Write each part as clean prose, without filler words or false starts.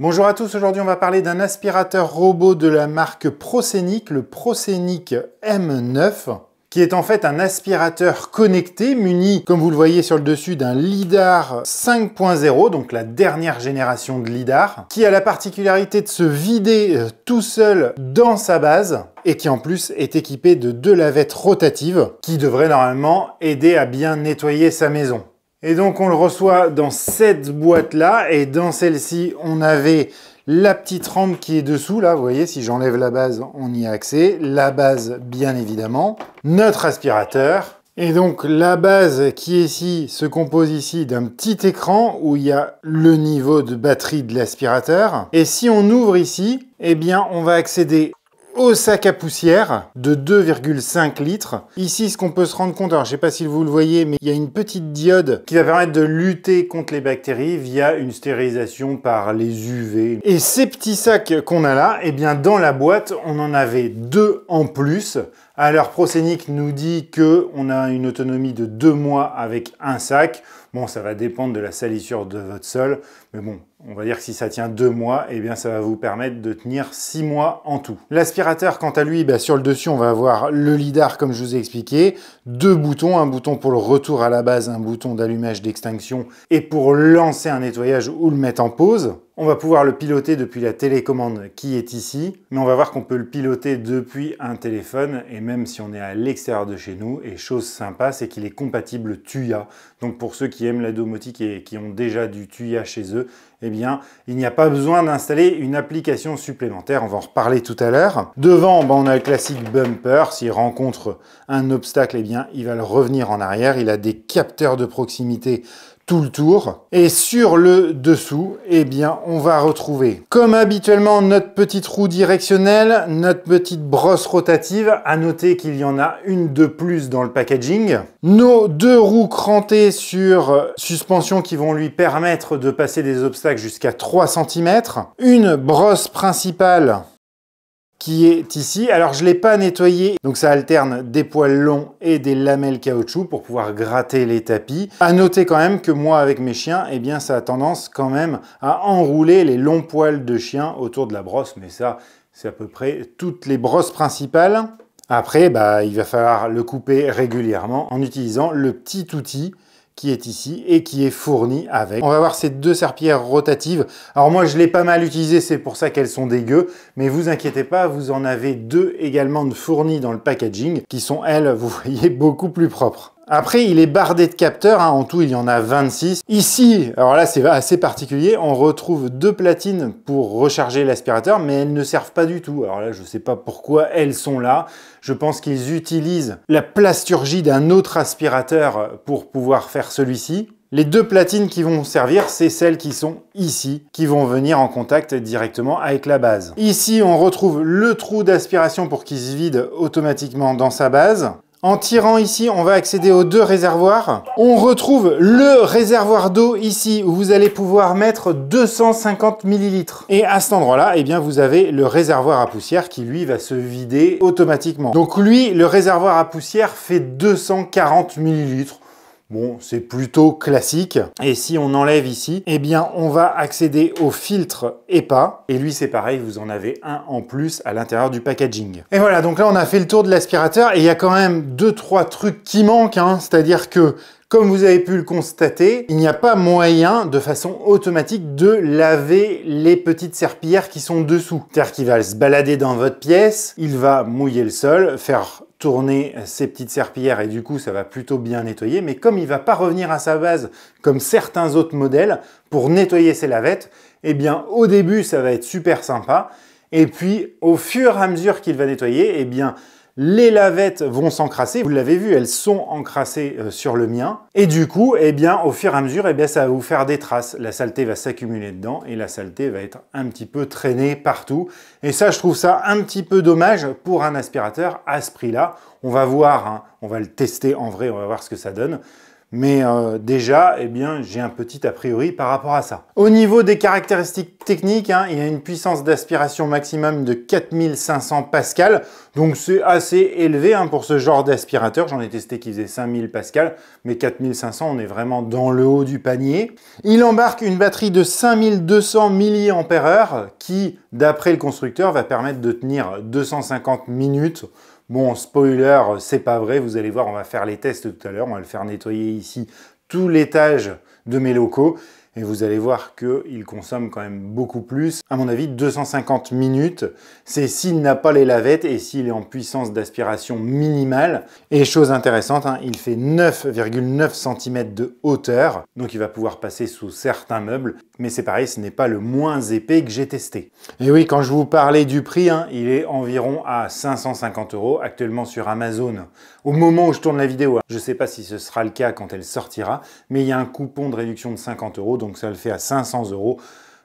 Bonjour à tous, aujourd'hui on va parler d'un aspirateur robot de la marque Prosenic, le Prosenic M9, qui est en fait un aspirateur connecté muni, comme vous le voyez sur le dessus, d'un lidar 5.0, donc la dernière génération de lidar, qui a la particularité de se vider tout seul dans sa base et qui en plus est équipé de 2 lavettes rotatives qui devraient normalement aider à bien nettoyer sa maison. Et donc on le reçoit dans cette boîte-là, et dans celle-ci, on avait la petite rampe qui est dessous, là, vous voyez, si j'enlève la base, on y a accès. La base, bien évidemment. Notre aspirateur. Et donc la base qui est ici, se compose ici d'un petit écran où il y a le niveau de batterie de l'aspirateur. Et si on ouvre ici, eh bien on va accéder au sac à poussière de 2,5 litres. Ici, ce qu'on peut se rendre compte, alors je ne sais pas si vous le voyez, mais il y a une petite diode qui va permettre de lutter contre les bactéries via une stérilisation par les UV. Et ces petits sacs qu'on a là, eh bien dans la boîte, on en avait 2 en plus. Alors Prosenic nous dit qu'on a une autonomie de 2 mois avec un sac. Bon, ça va dépendre de la salissure de votre sol, mais bon, on va dire que si ça tient 2 mois, eh bien ça va vous permettre de tenir 6 mois en tout. L'aspirateur, quant à lui, sur le dessus, on va avoir le lidar comme je vous ai expliqué, 2 boutons, un bouton pour le retour à la base, un bouton d'allumage d'extinction et pour lancer un nettoyage ou le mettre en pause. On va pouvoir le piloter depuis la télécommande qui est ici, mais on va voir qu'on peut le piloter depuis un téléphone et même si on est à l'extérieur de chez nous. Et chose sympa, c'est qu'il est compatible Tuya. Donc pour ceux qui aiment la domotique et qui ont déjà du Tuya chez eux, eh bien, il n'y a pas besoin d'installer une application supplémentaire. On va en reparler tout à l'heure. Devant, on a le classique bumper. S'il rencontre un obstacle, eh bien, il va le revenir en arrière. Il a des capteurs de proximité tout le tour. Et sur le dessous, eh bien, on va retrouver, comme habituellement, notre petite roue directionnelle, notre petite brosse rotative. À noter qu'il y en a une de plus dans le packaging. Nos 2 roues crantées sur suspension qui vont lui permettre de passer des obstacles jusqu'à 3 cm. Une brosse principale qui est ici. Alors je ne l'ai pas nettoyé, donc ça alterne des poils longs et des lamelles caoutchouc pour pouvoir gratter les tapis. À noter quand même que moi avec mes chiens, eh bien ça a tendance quand même à enrouler les longs poils de chien autour de la brosse, mais ça c'est à peu près toutes les brosses principales. Après, il va falloir le couper régulièrement en utilisant le petit outil qui est ici et qui est fourni avec. On va voir ces 2 serpillères rotatives. Alors moi, je l'ai pas mal utilisé, c'est pour ça qu'elles sont dégueu, mais vous inquiétez pas, vous en avez 2 également fournies dans le packaging qui sont, elles, vous voyez, beaucoup plus propres. Après, il est bardé de capteurs, en tout il y en a 26. Ici, alors là c'est assez particulier, on retrouve 2 platines pour recharger l'aspirateur, mais elles ne servent pas du tout. Alors là, je ne sais pas pourquoi elles sont là. Je pense qu'ils utilisent la plasturgie d'un autre aspirateur pour pouvoir faire celui-ci. Les 2 platines qui vont servir, c'est celles qui sont ici, qui vont venir en contact directement avec la base. Ici, on retrouve le trou d'aspiration pour qu'il se vide automatiquement dans sa base. En tirant ici, on va accéder aux 2 réservoirs. On retrouve le réservoir d'eau ici, où vous allez pouvoir mettre 250 ml. Et à cet endroit-là, eh bien, vous avez le réservoir à poussière qui, lui, va se vider automatiquement. Donc lui, le réservoir à poussière fait 240 ml. Bon, c'est plutôt classique. Et si on enlève ici, eh bien, on va accéder au filtre EPA. Et lui, c'est pareil, vous en avez un en plus à l'intérieur du packaging. Et voilà, donc là, on a fait le tour de l'aspirateur. Et il y a quand même 2-3 trucs qui manquent. C'est-à-dire que, comme vous avez pu le constater, il n'y a pas moyen de façon automatique de laver les petites serpillères qui sont dessous. C'est-à-dire qu'il va se balader dans votre pièce, il va mouiller le sol, faire tourner ces petites serpillères et du coup ça va plutôt bien nettoyer, mais comme il va pas revenir à sa base comme certains autres modèles pour nettoyer ses lavettes, eh bien au début ça va être super sympa et puis au fur et à mesure qu'il va nettoyer, eh bien les lavettes vont s'encrasser. Vous l'avez vu, elles sont encrassées sur le mien. Et du coup, eh bien, au fur et à mesure, eh bien, ça va vous faire des traces. La saleté va s'accumuler dedans et la saleté va être un petit peu traînée partout. Et ça, je trouve ça un petit peu dommage pour un aspirateur à ce prix-là. On va voir, on va le tester en vrai, on va voir ce que ça donne. Mais déjà, eh bien, j'ai un petit a priori par rapport à ça. Au niveau des caractéristiques techniques, hein, il a une puissance d'aspiration maximum de 4500 pascal. Donc c'est assez élevé hein, pour ce genre d'aspirateur. J'en ai testé qui faisait 5000 pascal, mais 4500, on est vraiment dans le haut du panier. Il embarque une batterie de 5200 mAh qui, d'après le constructeur, va permettre de tenir 250 minutes. Bon, spoiler, c'est pas vrai, vous allez voir, on va faire les tests tout à l'heure, on va le faire nettoyer ici tout l'étage de mes locaux et vous allez voir qu'il consomme quand même beaucoup plus. À mon avis, 250 minutes, c'est s'il n'a pas les lavettes et s'il est en puissance d'aspiration minimale. Et chose intéressante, hein, il fait 9,9 cm de hauteur, donc il va pouvoir passer sous certains meubles. Mais c'est pareil, ce n'est pas le moins épais que j'ai testé. Et oui, quand je vous parlais du prix, hein, il est environ à 550 € actuellement sur Amazon. Au moment où je tourne la vidéo, hein. Je ne sais pas si ce sera le cas quand elle sortira, mais il y a un coupon de réduction de 50 €, donc ça le fait à 500 €.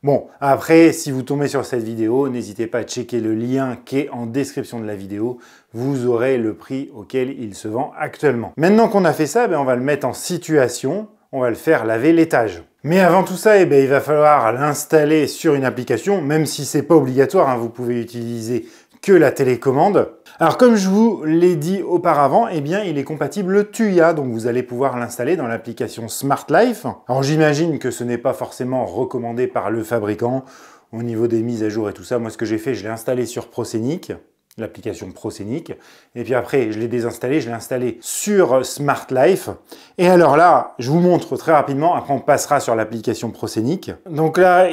Bon, après, si vous tombez sur cette vidéo, n'hésitez pas à checker le lien qui est en description de la vidéo. Vous aurez le prix auquel il se vend actuellement. Maintenant qu'on a fait ça, on va le mettre en situation. On va le faire laver l'étage. Mais avant tout ça, il va falloir l'installer sur une application, même si c'est pas obligatoire, hein, vous pouvez utiliser que la télécommande. Alors comme je vous l'ai dit auparavant, il est compatible Tuya, donc vous allez pouvoir l'installer dans l'application Smart Life. Alors j'imagine que ce n'est pas forcément recommandé par le fabricant au niveau des mises à jour et tout ça. Moi ce que j'ai fait, je l'ai installé sur Proscenic, l'application Proscenic, et puis après je l'ai désinstallé, je l'ai installé sur Smart Life. Et alors là, je vous montre très rapidement, après on passera sur l'application Proscenic. Donc là,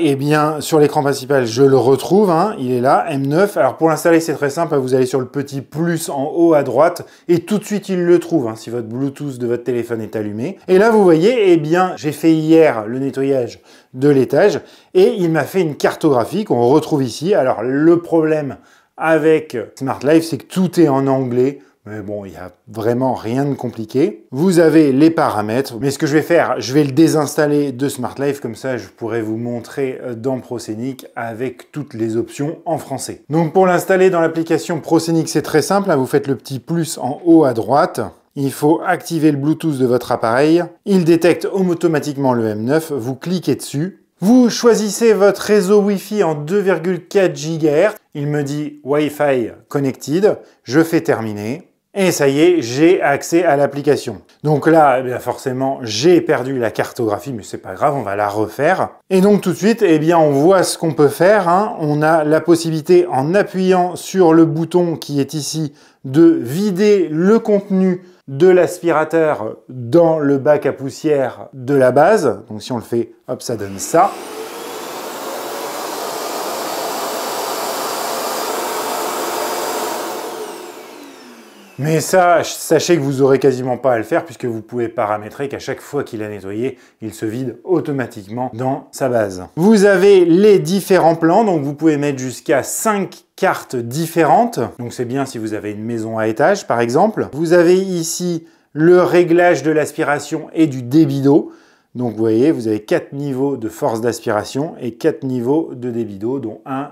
sur l'écran principal, je le retrouve, hein, il est là, M9. Alors pour l'installer, c'est très simple, vous allez sur le petit plus en haut à droite, et tout de suite il le trouve, hein, si votre Bluetooth de votre téléphone est allumé. Et là, vous voyez, j'ai fait hier le nettoyage de l'étage, et il m'a fait une cartographie qu'on retrouve ici. Alors le problème avec Smart Life, c'est que tout est en anglais. Mais bon, il n'y a vraiment rien de compliqué. Vous avez les paramètres. Mais ce que je vais faire, je vais le désinstaller de Smart Life. Comme ça, je pourrai vous montrer dans Proscenic avec toutes les options en français. Donc pour l'installer dans l'application Proscenic, c'est très simple. Vous faites le petit plus en haut à droite. Il faut activer le Bluetooth de votre appareil. Il détecte automatiquement le M9. Vous cliquez dessus. Vous choisissez votre réseau Wi-Fi en 2,4 GHz. Il me dit Wi-Fi connected. Je fais terminer. Et ça y est, j'ai accès à l'application. Donc là, forcément, j'ai perdu la cartographie, mais c'est pas grave, on va la refaire. Et donc tout de suite, on voit ce qu'on peut faire, hein. On a la possibilité, en appuyant sur le bouton qui est ici, de vider le contenu de l'aspirateur dans le bac à poussière de la base. Donc si on le fait, hop, ça donne ça. Mais ça, sachez que vous n'aurez quasiment pas à le faire puisque vous pouvez paramétrer qu'à chaque fois qu'il a nettoyé, il se vide automatiquement dans sa base. Vous avez les différents plans, donc vous pouvez mettre jusqu'à 5 cartes différentes. Donc c'est bien si vous avez une maison à étage par exemple. Vous avez ici le réglage de l'aspiration et du débit d'eau. Donc vous voyez, vous avez 4 niveaux de force d'aspiration et 4 niveaux de débit d'eau, dont un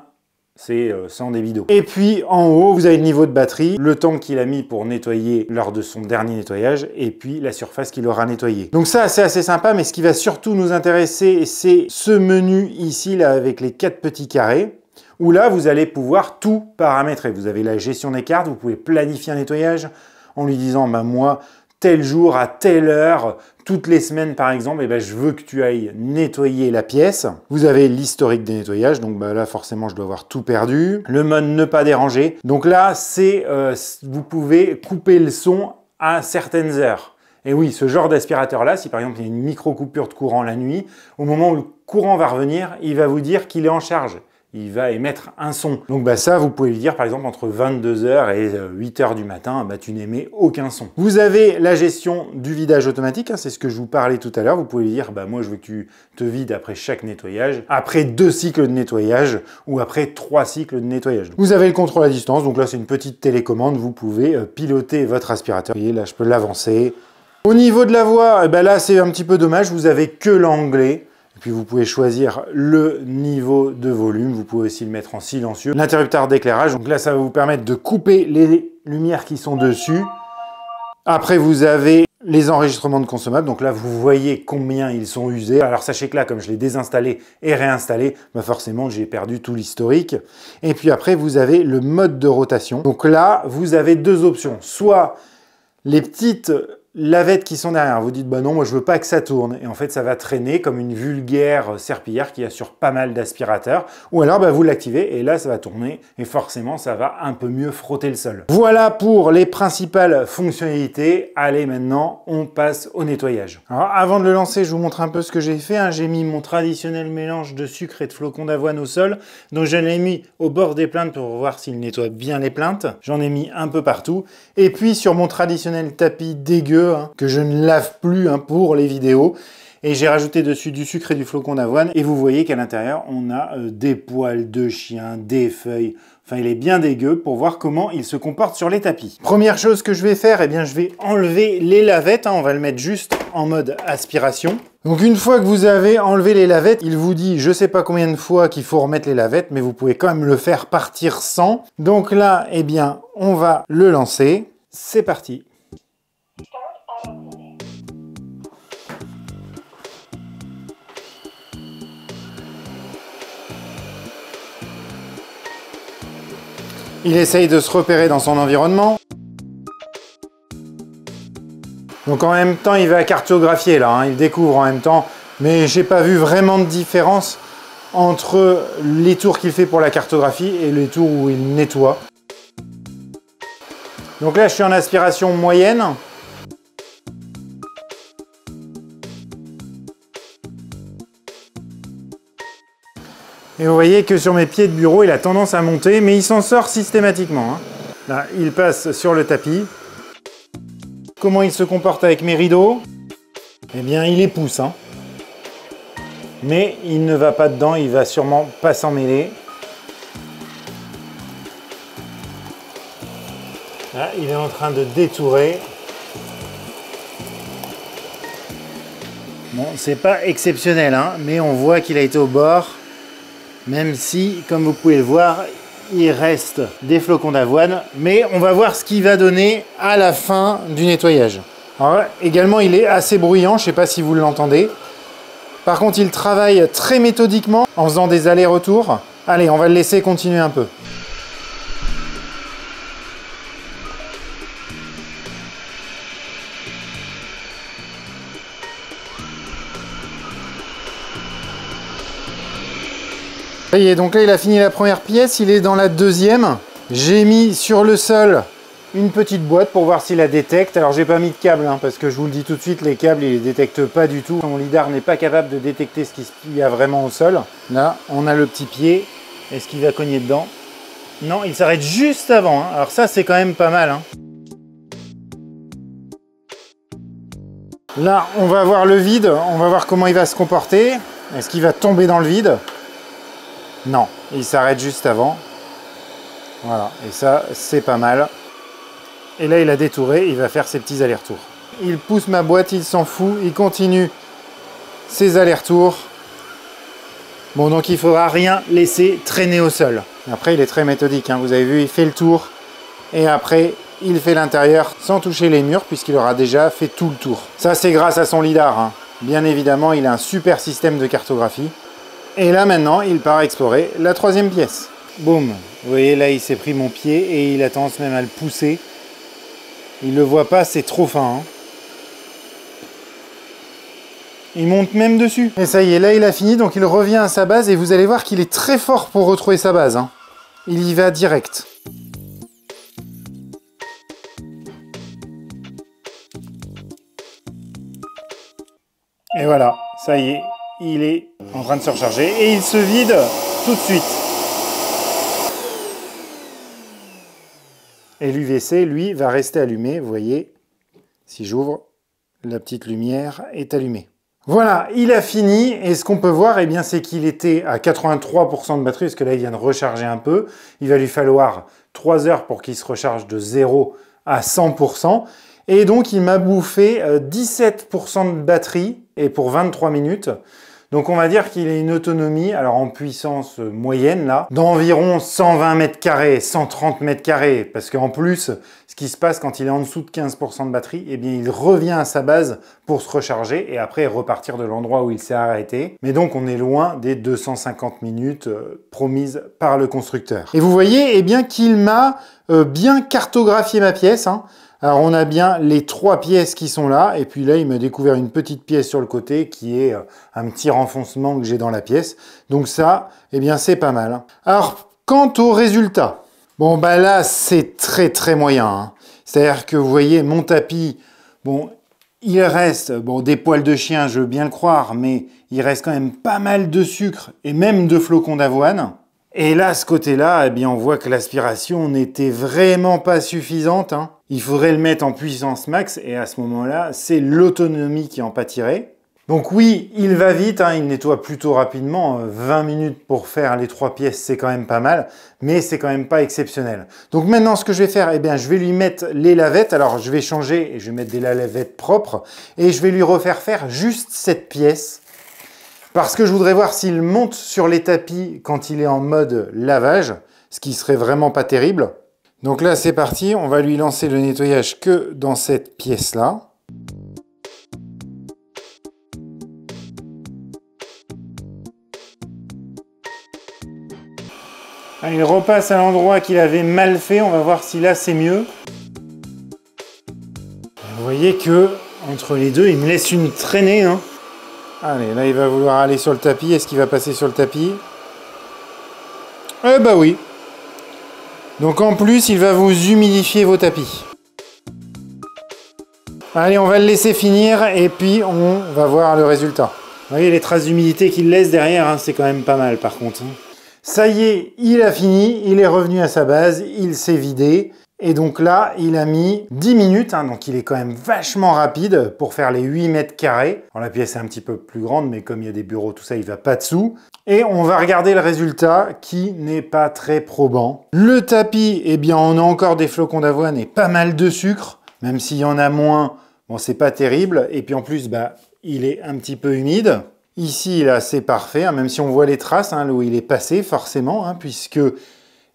c'est sans débit d'eau. Et puis en haut, vous avez le niveau de batterie, le temps qu'il a mis pour nettoyer lors de son dernier nettoyage, et puis la surface qu'il aura nettoyée. Donc ça, c'est assez sympa, mais ce qui va surtout nous intéresser, c'est ce menu ici, là, avec les 4 petits carrés, où là, vous allez pouvoir tout paramétrer. Vous avez la gestion des cartes, vous pouvez planifier un nettoyage en lui disant, moi, tel jour, à telle heure, toutes les semaines par exemple, je veux que tu ailles nettoyer la pièce. Vous avez l'historique des nettoyages, donc là forcément je dois avoir tout perdu. Le mode ne pas déranger. Donc là, vous pouvez couper le son à certaines heures. Et oui, ce genre d'aspirateur là, si par exemple il y a une micro coupure de courant la nuit, au moment où le courant va revenir, il va vous dire qu'il est en charge. Il va émettre un son. Donc ça, vous pouvez lui dire par exemple entre 22 h et 8 h du matin, tu n'émets aucun son. Vous avez la gestion du vidage automatique, hein, c'est ce que je vous parlais tout à l'heure. Vous pouvez lui dire, moi je veux que tu te vides après chaque nettoyage, après 2 cycles de nettoyage ou après 3 cycles de nettoyage. Vous avez le contrôle à distance, donc là c'est une petite télécommande, vous pouvez piloter votre aspirateur. Vous voyez, là je peux l'avancer. Au niveau de la voix, là c'est un petit peu dommage, vous avez que l'anglais. Puis vous pouvez choisir le niveau de volume, vous pouvez aussi le mettre en silencieux. L'interrupteur d'éclairage, donc là ça va vous permettre de couper les lumières qui sont dessus. Après vous avez les enregistrements de consommables. Donc là, vous voyez combien ils sont usés. Alors sachez que là, comme je l'ai désinstallé et réinstallé, bah forcément, j'ai perdu tout l'historique. Et puis après, vous avez le mode de rotation. Donc là, vous avez deux options. Soit les petites lavettes qui sont derrière, vous dites bah non, moi je veux pas que ça tourne, et en fait ça va traîner comme une vulgaire serpillière qui a sur pas mal d'aspirateurs, ou alors bah, vous l'activez et là ça va tourner et forcément ça va un peu mieux frotter le sol. Voilà pour les principales fonctionnalités. Allez, maintenant on passe au nettoyage. Alors avant de le lancer, je vous montre un peu ce que j'ai fait, hein. J'ai mis mon traditionnel mélange de sucre et de flocons d'avoine au sol, donc je l'ai mis au bord des plaintes pour voir s'il nettoie bien les plaintes. J'en ai mis un peu partout, et puis sur mon traditionnel tapis dégueu que je ne lave plus pour les vidéos. Et j'ai rajouté dessus du sucre et du flocon d'avoine. Et vous voyez qu'à l'intérieur, on a des poils de chien, des feuilles. Enfin, il est bien dégueu pour voir comment il se comporte sur les tapis. Première chose que je vais faire, eh bien, je vais enlever les lavettes. On va le mettre juste en mode aspiration. Donc une fois que vous avez enlevé les lavettes, il vous dit je sais pas combien de fois qu'il faut remettre les lavettes, mais vous pouvez quand même le faire partir sans. Donc là, eh bien, on va le lancer. C'est parti. Il essaye de se repérer dans son environnement. Donc en même temps, il va cartographier là, il découvre en même temps. Mais j'ai pas vu vraiment de différence entre les tours qu'il fait pour la cartographie et les tours où il nettoie. Donc là, je suis en aspiration moyenne. Et vous voyez que sur mes pieds de bureau, il a tendance à monter, mais il s'en sort systématiquement. Là, il passe sur le tapis. Comment il se comporte avec mes rideaux? Eh bien, il les pousse. Mais il ne va pas dedans, il va sûrement pas s'en mêler. Là, il est en train de détourer. Bon, c'est pas exceptionnel, mais on voit qu'il a été au bord. Même si, comme vous pouvez le voir, il reste des flocons d'avoine. Mais on va voir ce qu'il va donner à la fin du nettoyage. Alors, également, il est assez bruyant, je ne sais pas si vous l'entendez. Par contre, il travaille très méthodiquement en faisant des allers-retours. Allez, on va le laisser continuer un peu. Ça y est, donc là il a fini la première pièce, il est dans la deuxième. J'ai mis sur le sol une petite boîte pour voir s'il la détecte. Alors j'ai pas mis de câble parce que je vous le dis tout de suite, les câbles ils les détectent pas du tout. Mon lidar n'est pas capable de détecter ce qu'il y a vraiment au sol. Là on a le petit pied, est-ce qu'il va cogner dedans? Non, il s'arrête juste avant. Alors ça c'est quand même pas mal. Là on va voir le vide, on va voir comment il va se comporter. Est-ce qu'il va tomber dans le vide? Non, il s'arrête juste avant. Voilà, et ça, c'est pas mal. Et là, il a détouré, il va faire ses petits allers-retours. Il pousse ma boîte, il s'en fout, il continue ses allers-retours. Bon, donc il faudra rien laisser traîner au sol. Après, il est très méthodique, vous avez vu, il fait le tour. Et après, il fait l'intérieur sans toucher les murs, puisqu'il aura déjà fait tout le tour. Ça, c'est grâce à son lidar. Bien évidemment, il a un super système de cartographie. Et là maintenant, il part explorer la troisième pièce. Boum. Vous voyez, là, il s'est pris mon pied et il a tendance même à le pousser. Il le voit pas, c'est trop fin. Il monte même dessus. Et ça y est, là, il a fini, donc il revient à sa base et vous allez voir qu'il est très fort pour retrouver sa base. Il y va direct. Et voilà, ça y est. Il est en train de se recharger et il se vide tout de suite. Et l'UVC, lui, va rester allumé. Vous voyez, si j'ouvre, la petite lumière est allumée. Voilà, il a fini. Et ce qu'on peut voir, c'est qu'il était à 83% de batterie, parce que là, il vient de recharger un peu. Il va lui falloir 3 heures pour qu'il se recharge de 0 à 100%. Et donc, il m'a bouffé 17% de batterie, et pour 23 minutes. Donc on va dire qu'il a une autonomie, alors en puissance moyenne là, d'environ 120 mètres carrés, 130 mètres carrés, parce qu'en plus, ce qui se passe quand il est en dessous de 15% de batterie, eh bien il revient à sa base pour se recharger et après repartir de l'endroit où il s'est arrêté. Mais donc on est loin des 250 minutes promises par le constructeur. Et vous voyez eh bien qu'il m'a bien cartographié ma pièce, hein. Alors on a bien les 3 pièces qui sont là, et puis là il m'a découvert une petite pièce sur le côté qui est un petit renfoncement que j'ai dans la pièce. Donc ça, eh bien c'est pas mal. Alors quant au résultat, bon bah là c'est très moyen, hein. C'est-à-dire que vous voyez mon tapis, bon il reste des poils de chien, je veux bien le croire, mais il reste quand même pas mal de sucre et même de flocons d'avoine. Et là, ce côté-là, eh bien, on voit que l'aspiration n'était vraiment pas suffisante, hein. Il faudrait le mettre en puissance max et à ce moment-là, c'est l'autonomie qui en pâtirait. Donc oui, il va vite, hein, il nettoie plutôt rapidement. 20 minutes pour faire les 3 pièces, c'est quand même pas mal, mais c'est quand même pas exceptionnel. Donc maintenant, ce que je vais faire, eh bien, je vais lui mettre les lavettes. Alors, je vais changer et je vais mettre des lavettes propres et je vais lui refaire faire juste cette pièce. Parce que je voudrais voir s'il monte sur les tapis quand il est en mode lavage, ce qui serait vraiment pas terrible. Donc là, c'est parti, on va lui lancer le nettoyage que dans cette pièce-là. Ah, il repasse à l'endroit qu'il avait mal fait, on va voir si là c'est mieux. Vous voyez que entre les deux, il me laisse une traînée, hein. Allez, là il va vouloir aller sur le tapis. Est-ce qu'il va passer sur le tapis? Eh bah oui. Donc en plus, il va vous humidifier vos tapis. Allez, on va le laisser finir et puis on va voir le résultat. Vous voyez les traces d'humidité qu'il laisse derrière, hein, c'est quand même pas mal par contre. Ça y est, il a fini, il est revenu à sa base, il s'est vidé. Et donc là, il a mis 10 minutes, hein, donc il est quand même vachement rapide pour faire les 8 mètres carrés. Alors la pièce est un petit peu plus grande, mais comme il y a des bureaux, tout ça, il va pas dessous. Et on va regarder le résultat qui n'est pas très probant. Le tapis, eh bien, on a encore des flocons d'avoine et pas mal de sucre, même s'il y en a moins, bon, c'est pas terrible. Et puis en plus, bah, il est un petit peu humide. Ici, là, c'est parfait, hein, même si on voit les traces, hein, là où il est passé, forcément, hein, puisque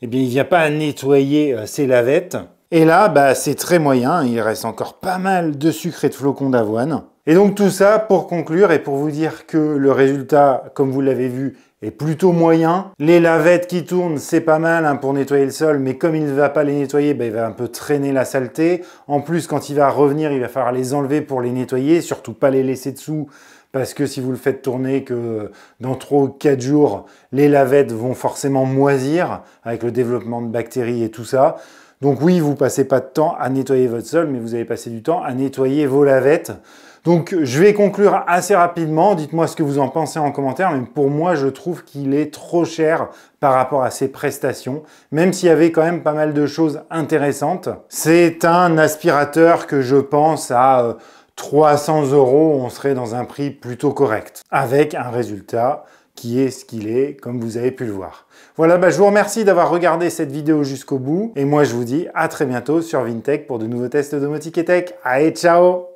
eh bien, il ne vient pas nettoyer ses lavettes. Et là, bah, c'est très moyen. Il reste encore pas mal de sucre et de flocons d'avoine. Et donc tout ça pour conclure et pour vous dire que le résultat, comme vous l'avez vu, est plutôt moyen. Les lavettes qui tournent, c'est pas mal hein, pour nettoyer le sol, mais comme il ne va pas les nettoyer, bah, il va un peu traîner la saleté. En plus, quand il va revenir, il va falloir les enlever pour les nettoyer, surtout pas les laisser dessous. Parce que si vous le faites tourner que dans 3 ou 4 jours, les lavettes vont forcément moisir avec le développement de bactéries et tout ça. Donc oui, vous passez pas de temps à nettoyer votre sol, mais vous allez passer du temps à nettoyer vos lavettes. Donc je vais conclure assez rapidement. Dites-moi ce que vous en pensez en commentaire. Mais pour moi, je trouve qu'il est trop cher par rapport à ses prestations. Même s'il y avait quand même pas mal de choses intéressantes. C'est un aspirateur que je pense à 300 €, on serait dans un prix plutôt correct, avec un résultat qui est ce qu'il est, comme vous avez pu le voir. Voilà, bah, je vous remercie d'avoir regardé cette vidéo jusqu'au bout, et moi je vous dis à très bientôt sur Vintech pour de nouveaux tests domotique et tech. Allez, ciao!